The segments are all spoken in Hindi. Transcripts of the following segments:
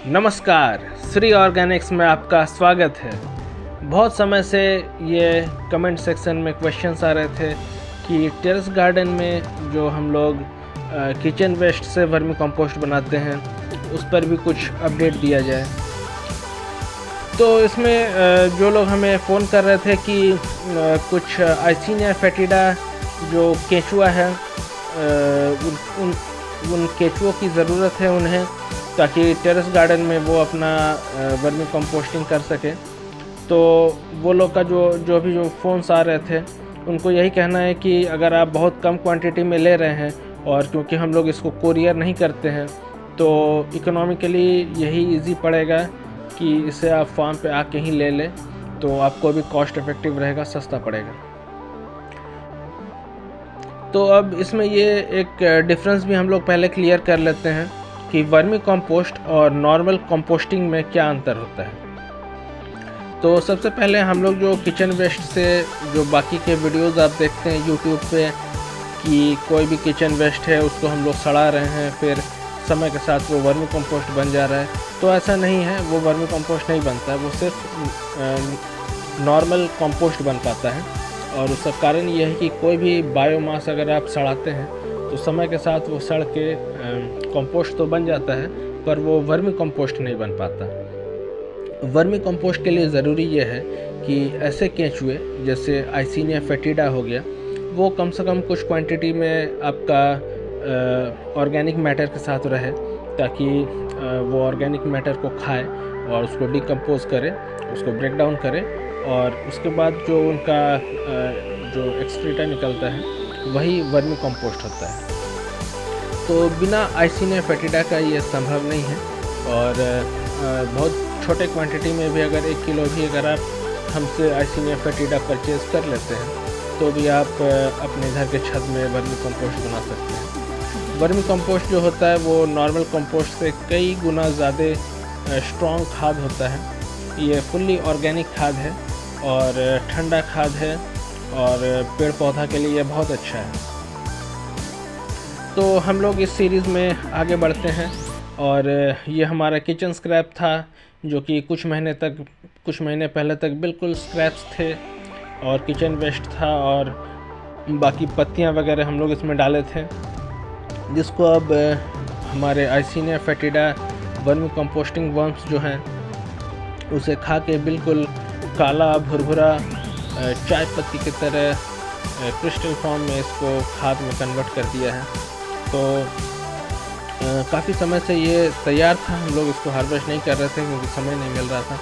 नमस्कार, श्री ऑर्गेनिक्स में आपका स्वागत है। बहुत समय से ये कमेंट सेक्शन में क्वेश्चंस आ रहे थे कि टेरेस गार्डन में जो हम लोग किचन वेस्ट से वर्मी कंपोस्ट बनाते हैं उस पर भी कुछ अपडेट दिया जाए। तो इसमें जो लोग हमें फ़ोन कर रहे थे कि कुछ आइसिनिया फेटिडा जो केंचुआ है उन केंचुओं की ज़रूरत है उन्हें, ताकि टेरेस गार्डन में वो अपना वर्मी कंपोस्टिंग कर सके। तो वो लोग का जो भी फ़ोन्स आ रहे थे उनको यही कहना है कि अगर आप बहुत कम क्वांटिटी में ले रहे हैं और क्योंकि हम लोग इसको कोरियर नहीं करते हैं तो इकोनॉमिकली यही इजी पड़ेगा कि इसे आप फार्म पे आके ही ले लें, तो आपको भी कॉस्ट इफ़ेक्टिव रहेगा, सस्ता पड़ेगा। तो अब इसमें ये एक डिफरेंस भी हम लोग पहले क्लियर कर लेते हैं कि वर्मी कंपोस्ट और नॉर्मल कंपोस्टिंग में क्या अंतर होता है। तो सबसे पहले हम लोग जो किचन वेस्ट से जो बाकी के वीडियोस आप देखते हैं यूट्यूब पे कि कोई भी किचन वेस्ट है उसको हम लोग सड़ा रहे हैं, फिर समय के साथ वो वर्मी कंपोस्ट बन जा रहा है, तो ऐसा नहीं है। वो वर्मी कंपोस्ट नहीं बनता है, वो सिर्फ नॉर्मल कंपोस्ट बन पाता है। और उसका कारण ये है कि कोई भी बायोमास अगर आप सड़ाते हैं तो समय के साथ वो सड़ के कंपोस्ट तो बन जाता है, पर वो वर्मी कंपोस्ट नहीं बन पाता। वर्मी कंपोस्ट के लिए ज़रूरी ये है कि ऐसे केंचुए जैसे आइसिनिया फेटिडा हो गया, वो कम से कम कुछ क्वांटिटी में आपका ऑर्गेनिक मैटर के साथ रहे, ताकि वो ऑर्गेनिक मैटर को खाए और उसको डिकम्पोज करे, उसको ब्रेक डाउन करे, और उसके बाद जो उनका जो एक्सक्रीटा निकलता है वही वर्मी कंपोस्ट होता है। तो बिना आइसिनिया फेटिडा का ये संभव नहीं है। और बहुत छोटे क्वांटिटी में भी अगर 1 किलो भी अगर आप हमसे आइसिनिया फेटिडा परचेज़ कर लेते हैं तो भी आप अपने घर के छत में वर्मी कंपोस्ट बना सकते हैं। वर्मी कंपोस्ट जो होता है वो नॉर्मल कंपोस्ट से कई गुना ज़्यादा स्ट्रॉन्ग खाद होता है। ये फुल्ली ऑर्गेनिक खाद है और ठंडा खाद है और पेड़ पौधा के लिए बहुत अच्छा है। तो हम लोग इस सीरीज़ में आगे बढ़ते हैं और ये हमारा किचन स्क्रैप था जो कि कुछ महीने पहले तक बिल्कुल स्क्रैप्स थे और किचन वेस्ट था, और बाकी पत्तियां वगैरह हम लोग इसमें डाले थे, जिसको अब हमारे आइसिनिया फेटिडा वर्मी कंपोस्टिंग वर्म्स जो हैं उसे खा के बिल्कुल काला भुरभुरा चाय पत्ती की तरह क्रिस्टल फॉर्म में इसको खाद में कन्वर्ट कर दिया है। तो काफ़ी समय से ये तैयार था, हम लोग इसको हार्वेस्ट नहीं कर रहे थे क्योंकि समय नहीं मिल रहा था।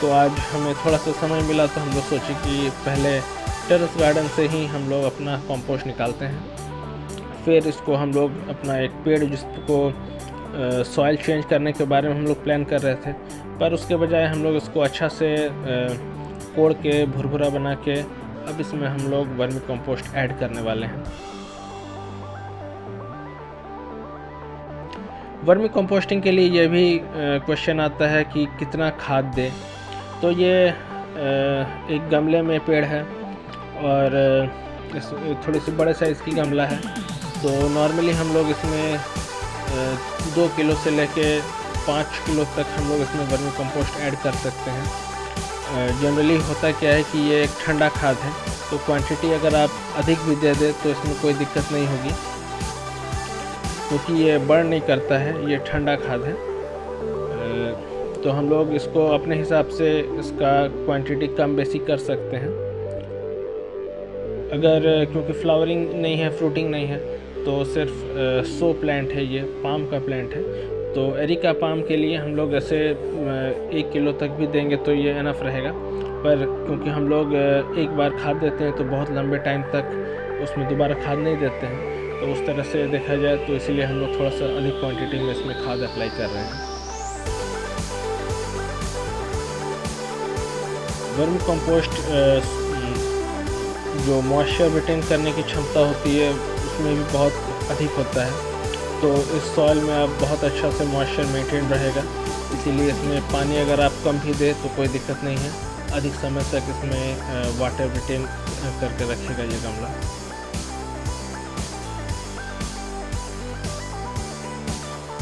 तो आज हमें थोड़ा सा समय मिला तो हम लोग सोचे कि पहले टेरेस गार्डन से ही हम लोग अपना कंपोस्ट निकालते हैं, फिर इसको हम लोग अपना एक पेड़ जिसको सॉइल चेंज करने के बारे में हम लोग प्लान कर रहे थे, पर उसके बजाय हम लोग इसको अच्छा से कोड़ के भुरभुरा बना के अब इसमें हम लोग वर्मी कंपोस्ट ऐड करने वाले हैं। वर्मी कंपोस्टिंग के लिए ये भी क्वेश्चन आता है कि कितना खाद दें। तो ये एक गमले में पेड़ है और थोड़ी सी बड़े साइज़ की गमला है। तो नॉर्मली हम लोग इसमें 2 किलो से लेके 5 किलो तक हम लोग इसमें वर्मी कंपोस्ट ऐड कर सकते हैं। जनरली होता क्या है कि ये एक ठंडा खाद है, तो क्वांटिटी अगर आप अधिक भी दे दें तो इसमें कोई दिक्कत नहीं होगी, क्योंकि ये बर्न नहीं करता है, ये ठंडा खाद है। तो हम लोग इसको अपने हिसाब से इसका क्वांटिटी कम बेसी कर सकते हैं। अगर क्योंकि फ्लावरिंग नहीं है, फ्रूटिंग नहीं है, तो सिर्फ शो प्लांट है, ये पाम का प्लांट है, तो एरिका पाम के लिए हम लोग ऐसे 1 किलो तक भी देंगे तो ये एनफ रहेगा। पर क्योंकि हम लोग एक बार खाद देते हैं तो बहुत लंबे टाइम तक उसमें दोबारा खाद नहीं देते हैं, तो उस तरह से देखा जाए तो इसलिए हम लोग थोड़ा सा अधिक क्वांटिटी में इसमें खाद अप्लाई कर रहे हैं। वर्मी कंपोस्ट जो मॉइस्चर रिटेन करने की क्षमता होती है उसमें भी बहुत अधिक होता है, तो इस सॉइल में अब बहुत अच्छा से मॉइस्चर मेंटेन रहेगा। इसीलिए इसमें पानी अगर आप कम भी दें तो कोई दिक्कत नहीं है, अधिक समय तक इसमें वाटर रिटेन करके रखेगा ये गमला।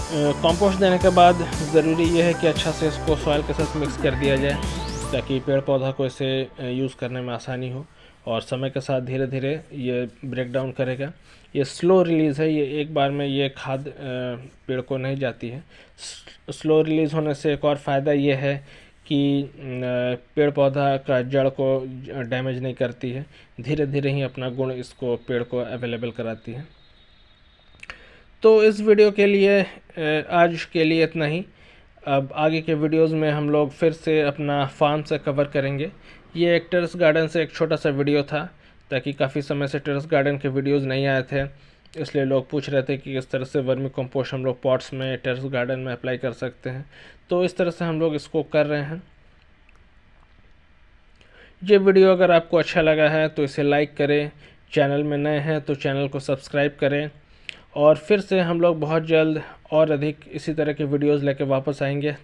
कंपोस्ट देने के बाद ज़रूरी ये है कि अच्छा से इसको सॉइल के साथ मिक्स कर दिया जाए, ताकि पेड़ पौधा को इसे यूज़ करने में आसानी हो, और समय के साथ धीरे धीरे ये ब्रेक डाउन करेगा। ये स्लो रिलीज़ है, ये एक बार में ये खाद पेड़ को नहीं जाती है। स्लो रिलीज़ होने से एक और फ़ायदा ये है कि पेड़ पौधा का जड़ को डैमेज नहीं करती है, धीरे धीरे ही अपना गुण इसको पेड़ को अवेलेबल कराती है। तो इस वीडियो के लिए आज के लिए इतना ही। अब आगे के वीडियोस में हम लोग फिर से अपना फार्म से कवर करेंगे। ये एक टेरेस गार्डन से एक छोटा सा वीडियो था, ताकि काफ़ी समय से टेरेस गार्डन के वीडियोस नहीं आए थे, इसलिए लोग पूछ रहे थे कि किस तरह से वर्मी कंपोस्ट हम लोग पॉट्स में टेरेस गार्डन में अप्लाई कर सकते हैं। तो इस तरह से हम लोग इसको कर रहे हैं। ये वीडियो अगर आपको अच्छा लगा है तो इसे लाइक करें, चैनल में नए हैं तो चैनल को सब्सक्राइब करें, और फिर से हम लोग बहुत जल्द और अधिक इसी तरह के वीडियोस लेकर वापस आएंगे।